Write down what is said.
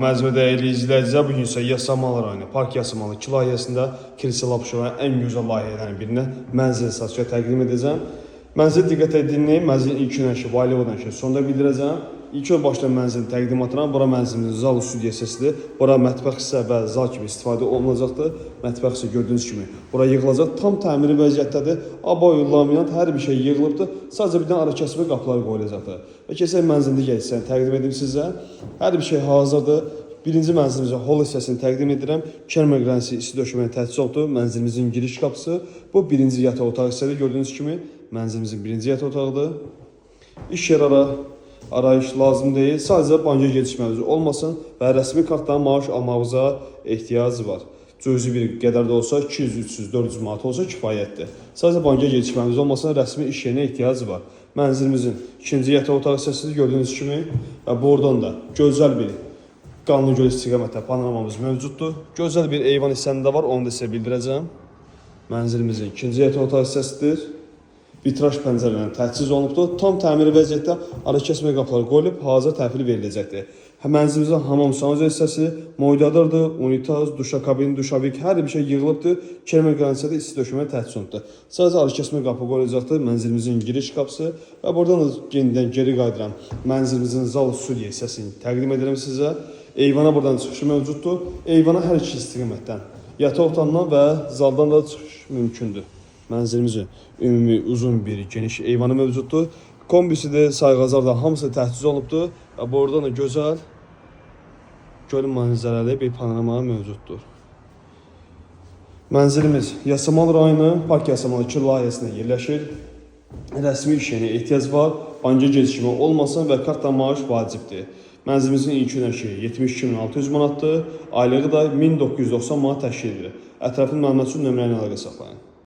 Məzmə dəyərli izləyicilər, bugün isə Yasamal rayonu Park Yasamalı 2 layihəsində Kilsə Lapşoranın ən gözəl layihələrindən birinə mənzil satışa təqdim edəcəm. Mənzil diqqətlə dinləyin, mənzilin ilk nöqtəsi, valideyn ki, sonda bildirəcəm. İlk başdan mənzilin təqdimatına, bura mənzilimizin zal studiya hissəsidir. Bura mətbəx hissə və zal kimi istifadə olunacaqdır. Mətbəx hissə gördüyünüz kimi bura yığılacaq. Tam təmiri vəziyyətdədir. Aboy, laminat, hər bir şey yığılıbdır. Sadəcə bir dənə ara kəsmə qapılar qoyulacaqdır. Və keçək mənzilin digər hissəsini təqdim edim sizə. Hər bir şey hazırdır. Birinci mənzilimizin hol hissəsini təqdim edirəm. Kermer qrənsi isti döşəməyə təchiz olunubdur. Mənzilimizin giriş qapısı. Bu birinci yataq otağı hissədir. Gördüyünüz kimi mənzilimizin birinci yataq otağıdır. İş yer arayış lazım deyil. Sadəcə bankaya gecikməniz olmasın və rəsmi kartdan maaş almağınıza ehtiyacı var. Cüzi bir qədər də olsa 200, 300, 400 manat olsa kifayətdir. Sadəcə bankaya gecikməniz olmasın, rəsmi iş yerinə ehtiyacı var. Mənzilimizin ikinci yataq otağı hissəsidir gördüyünüz kimi və buradan da gözəl bir Qanlıgöl istiqamətdə panoramamız mövcuddur. Gözəl bir eyvan hissəsi də var, onu da sizə bildirəcəm. Mənzilimizin ikinci yataq otağı hissəsidir. Vitraj pəncərələrlə təchiz olunubdur. Tam təmiri vəziyyətdə ara kəsmə qapıları qoyulub, hazır təhvil veriləcəkdir. Mənzilimizin hamam sanuzel hissəsi moydadırdır, unitaz, duşakabin, duşabik, hər bir şey yığılıbdır. Kermer qrənsidə isti döşəməyə təchiz olunubdur. Sadəcə ara kəsmə qapı qoyulacaqdır, mənzilimizin giriş qapısı və buradan da yenidən geri qayıdıran mənzilimizin zal studiya hissəsini təqdim edirəm sizə. Eyvana buradan çıxışı mövcuddur. Eyvana hər iki istiqamətdən, yataq otağından və zaldan da çıxış mümkündür. Mənzilimizin ümumi uzun bir geniş eyvanı mövcuddur. Kombisi də, sayğaclar da hamısı təchiz olunubdur. Və buradan da gözəl göl mənzərəli bir panorama mövcuddur. Mənzilimiz Yasamal rayonu Park Yasamalı 2 layihəsində yerləşir. Rəsmi iş yerinə ehtiyac var. Banka gecikmə olmasın və kartla maaş vacibdir. Mənzilimizin ilk ödənişi 72.600 manatdır. Aylığı da 1990 manat təşkil edir. Ətraflı məlumat üçün nömrə ilə əlaqə saxlayın.